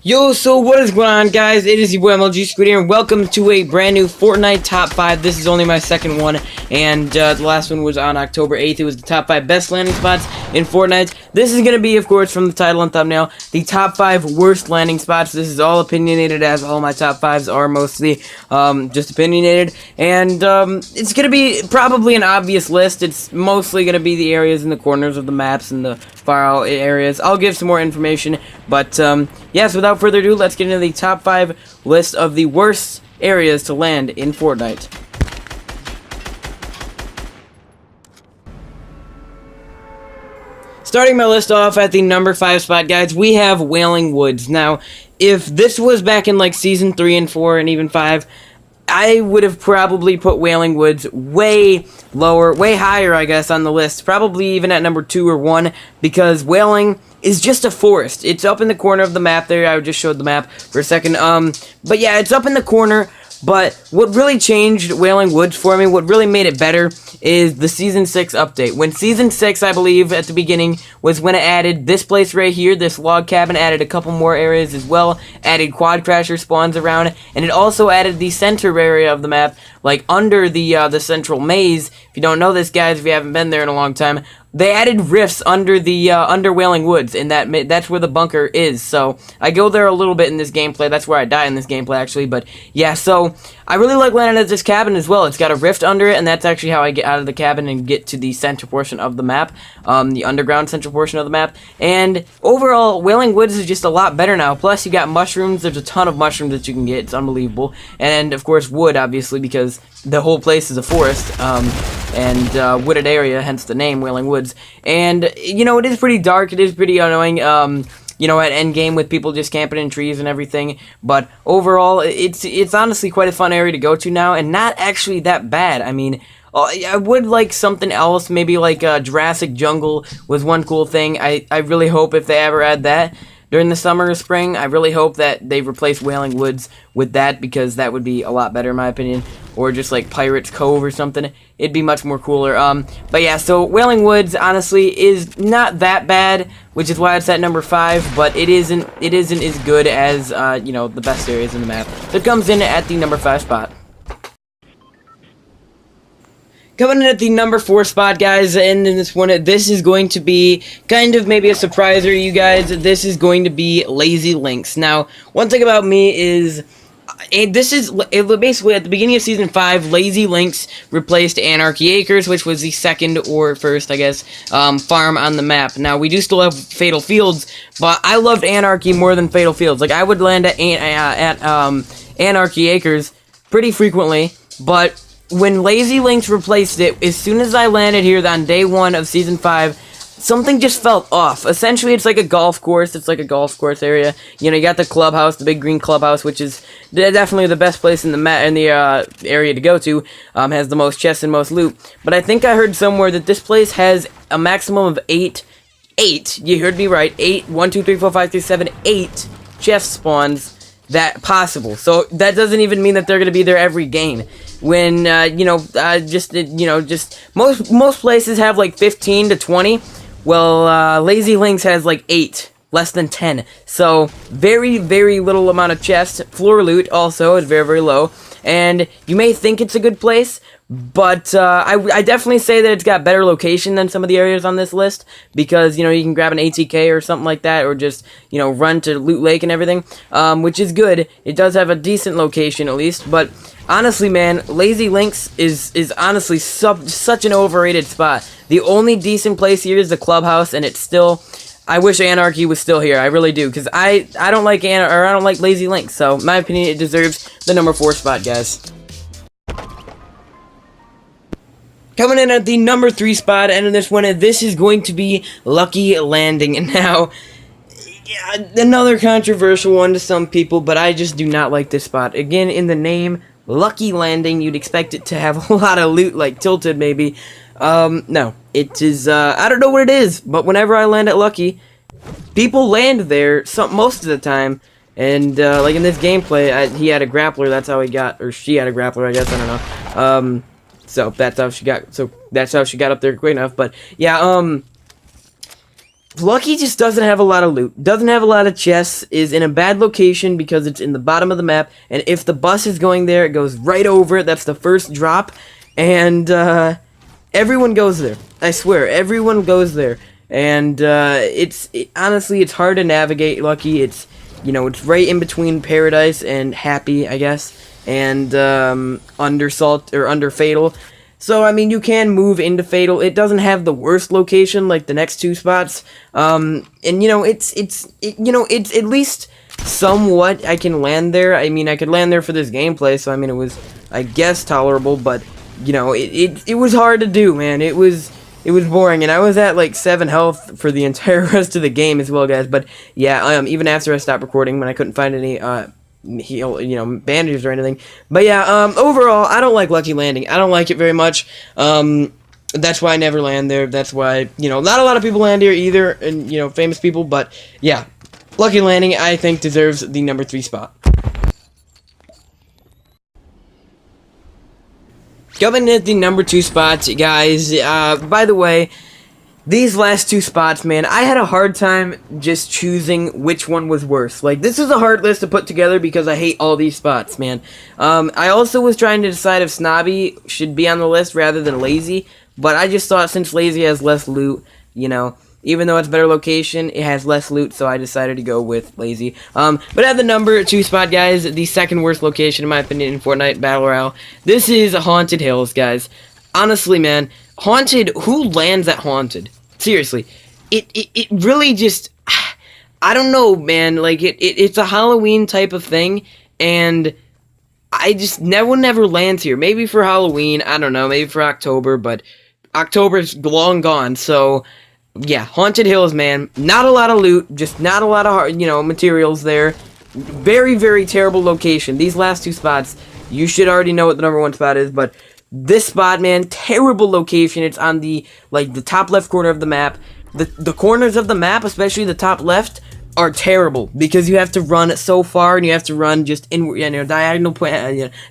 Yo, so what is going on, guys? It is your boy MLG Squid here, and welcome to a brand new Fortnite Top 5. This is only my second one, and the last one was on October 8th. It was the top 5 best landing spots in Fortnite. This is going to be, of course, from the title and thumbnail, the top 5 worst landing spots. This is all opinionated, as all my top 5s are mostly just opinionated, and it's going to be probably an obvious list. It's mostly going to be the areas in the corners of the maps and the far out areas. I'll give some more information, but yes, without further ado, let's get into the top 5 list of the worst areas to land in Fortnite. Starting my list off at the number 5 spot, guys, we have Wailing Woods. Now, if this was back in like Season 3 and 4 and even 5, I would have probably put Wailing Woods way lower, way higher, I guess, on the list. Probably even at number 2 or 1, because Wailing is just a forest. It's up in the corner of the map there. I just showed the map for a second. But yeah, it's up in the corner. But what really changed Wailing Woods for me, what really made it better, is the Season 6 update. When Season 6, I believe, at the beginning, was when it added this place right here, this log cabin, added a couple more areas as well, added quad crasher spawns around, and it also added the center area of the map, like under the central maze. If you don't know this, guys, if you haven't been there in a long time, they added rifts under the under Wailing Woods, and that's where the bunker is. So I go there a little bit in this gameplay. That's where I die in this gameplay, actually. But yeah, so I really like landing at this cabin as well. It's got a rift under it, and that's actually how I get out of the cabin and get to the center portion of the map, the underground central portion of the map. And overall, Wailing Woods is just a lot better now. Plus, you got mushrooms. There's a ton of mushrooms that you can get. It's unbelievable. And of course, wood, obviously, because the whole place is a forest and wooded area, hence the name Wailing Woods. And you know, it is pretty dark. It is pretty annoying. You know, at endgame with people just camping in trees and everything. But overall, it's honestly quite a fun area to go to now, and not actually that bad. I mean, I would like something else, maybe like Jurassic Jungle was one cool thing. I really hope if they ever add that during the summer or spring, I really hope that they replace Wailing Woods with that, because that would be a lot better in my opinion. Or just like Pirates Cove or something. It'd be much more cooler. But yeah, so Wailing Woods honestly is not that bad, which is why it's at number 5, but it isn't as good as you know, the best areas in the map. So it comes in at the number 5 spot. Coming in at the number 4 spot, guys, and in this one, this is going to be kind of maybe a surprise for you guys. This is going to be Lazy Links. Now, one thing about me is, basically at the beginning of Season 5, Lazy Links replaced Anarchy Acres, which was the second or first, I guess, farm on the map. Now, we do still have Fatal Fields, but I loved Anarchy more than Fatal Fields. Like, I would land at Anarchy Acres pretty frequently, but when Lazy Links replaced it, as soon as I landed here on day 1 of Season 5, something just felt off. Essentially, it's like a golf course. It's like a golf course area. You know, you got the clubhouse, the big green clubhouse, which is definitely the best place in the area to go to. Has the most chests and most loot. But I think I heard somewhere that this place has a maximum of 8, you heard me right, 8, 1, 2, 3, 4, 5, 6, 7, 8 chest spawns that possible. So that doesn't even mean that they're going to be there every game. When, just most places have like 15 to 20. Well, Lazy Links has like 8, less than 10. So, very, very little amount of chests. Floor loot also is very, very low. And you may think it's a good place, but I definitely say that it's got better location than some of the areas on this list, because, you know, you can grab an ATK or something like that, or just, you know, run to Loot Lake and everything, which is good. It does have a decent location at least, but honestly, man, Lazy Links is honestly such an overrated spot. The only decent place here is the clubhouse, and it's still, I wish Anarchy was still here. I really do, because I don't like I don't like Lazy Links. So, in my opinion, it deserves the number 4 spot, guys. Coming in at the number 3 spot, and in this one, this is going to be Lucky Landing. And now, yeah, another controversial one to some people, but I just do not like this spot. Again, in the name, Lucky Landing, you'd expect it to have a lot of loot, like Tilted maybe. No, it is, I don't know what it is, but whenever I land at Lucky, people land there most of the time, and, like in this gameplay, he had a grappler, that's how he got, or she had a grappler, I guess, I don't know, so that's how she got up there quick enough, but, yeah, Lucky just doesn't have a lot of loot, doesn't have a lot of chests, is in a bad location because it's in the bottom of the map, and if the bus is going there, it goes right over it. That's the first drop, and everyone goes there. I swear, everyone goes there, and honestly, it's hard to navigate Lucky. It's, you know, it's right in between Paradise and Happy, I guess, and under Fatal. So, I mean, you can move into Fatal. It doesn't have the worst location like the next two spots. And, you know, it's at least somewhat I can land there. I mean, I could land there for this gameplay, so, I mean, it was, I guess, tolerable, but, you know, it was hard to do, man. It was boring, and I was at, like, 7 health for the entire rest of the game as well, guys. But, yeah, even after I stopped recording, when I couldn't find any, bandages or anything. But yeah, overall, I don't like Lucky Landing. I don't like it very much. That's why I never land there. That's why, not a lot of people land here either, and, famous people, but yeah, Lucky Landing, I think, deserves the number 3 spot. Coming in at the number 2 spot, guys, by the way, these last 2 spots, man, I had a hard time just choosing which one was worse. Like, this is a hard list to put together because I hate all these spots, man. I also was trying to decide if Snobby should be on the list rather than Lazy, but I just thought since Lazy has less loot, even though it's a better location, it has less loot, so I decided to go with Lazy. But at the number 2 spot, guys, the second worst location, in my opinion, in Fortnite Battle Royale, this is Haunted Hills, guys. Honestly, man, Haunted, who lands at Haunted? Seriously, it really just, I don't know, man, like, it's a Halloween type of thing, and I just, never lands here. Maybe for Halloween, I don't know, maybe for October, but October's long gone, so, yeah, Haunted Hills, man, not a lot of loot, just not a lot of, materials there, very, very terrible location. These last 2 spots, you should already know what the number 1 spot is, but this spot, man, terrible location. It's on the top left corner of the map. The corners of the map, especially the top left, are terrible because you have to run so far and you have to run just in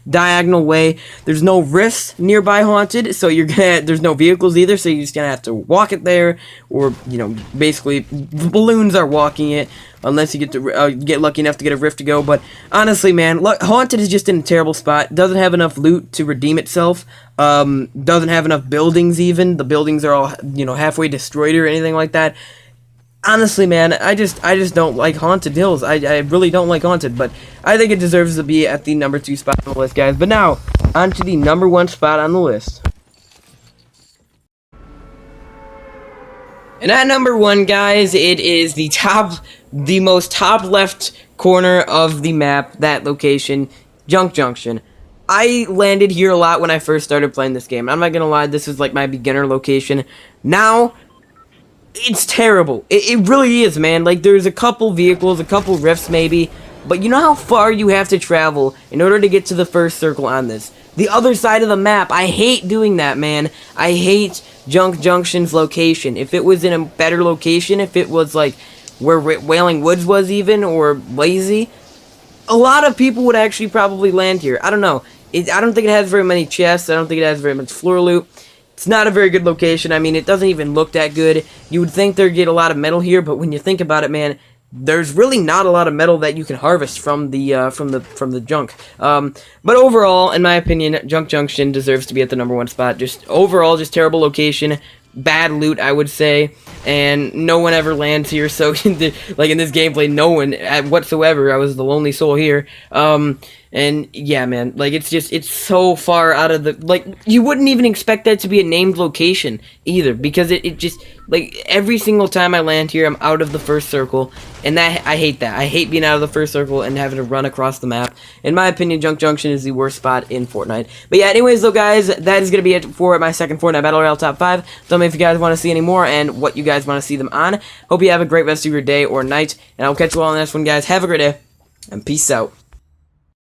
diagonal way. There's no rifts nearby Haunted, so there's no vehicles either, so you're just gonna have to walk it there, or basically the balloons are walking it unless you get lucky enough to get a rift to go. But honestly, man, Haunted is just in a terrible spot. Doesn't have enough loot to redeem itself. Doesn't have enough buildings even. The buildings are all halfway destroyed or anything like that. Honestly, man, I just don't like Haunted Hills. I really don't like Haunted, but I think it deserves to be at the number 2 spot on the list, guys. But now, on to the number 1 spot on the list. And at number 1, guys, it is the most top left corner of the map, that location, Junk Junction. I landed here a lot when I first started playing this game. I'm not gonna lie, this was like my beginner location. Now, it's terrible. It really is, man. Like, there's a couple vehicles, a couple rifts maybe, but you know how far you have to travel in order to get to the first circle on this? The other side of the map. I hate doing that, man. I hate Junk Junction's location. If it was in a better location, if it was like where Wailing Woods was even, or Lazy, a lot of people would actually probably land here. I don't know. I don't think it has very many chests. I don't think it has very much floor loot. It's not a very good location. I mean, it doesn't even look that good. You would think there'd get a lot of metal here, but when you think about it, man, there's really not a lot of metal that you can harvest from the junk. But overall, in my opinion, Junk Junction deserves to be at the number 1 spot. Just overall, just terrible location, bad loot, I would say, and no one ever lands here. So, like in this gameplay, no one whatsoever. I was the lonely soul here. And yeah, man, like it's so far out of you wouldn't even expect that to be a named location either, because it just, like, every single time I land here, I'm out of the first circle, and that, I hate that. I hate being out of the first circle and having to run across the map. In my opinion, Junk Junction is the worst spot in Fortnite. But yeah, anyways, though, guys, that is going to be it for my second Fortnite Battle Royale Top 5. Tell me if you guys want to see any more and what you guys want to see them on. Hope you have a great rest of your day or night, and I'll catch you all on the next one, guys. Have a great day, and peace out.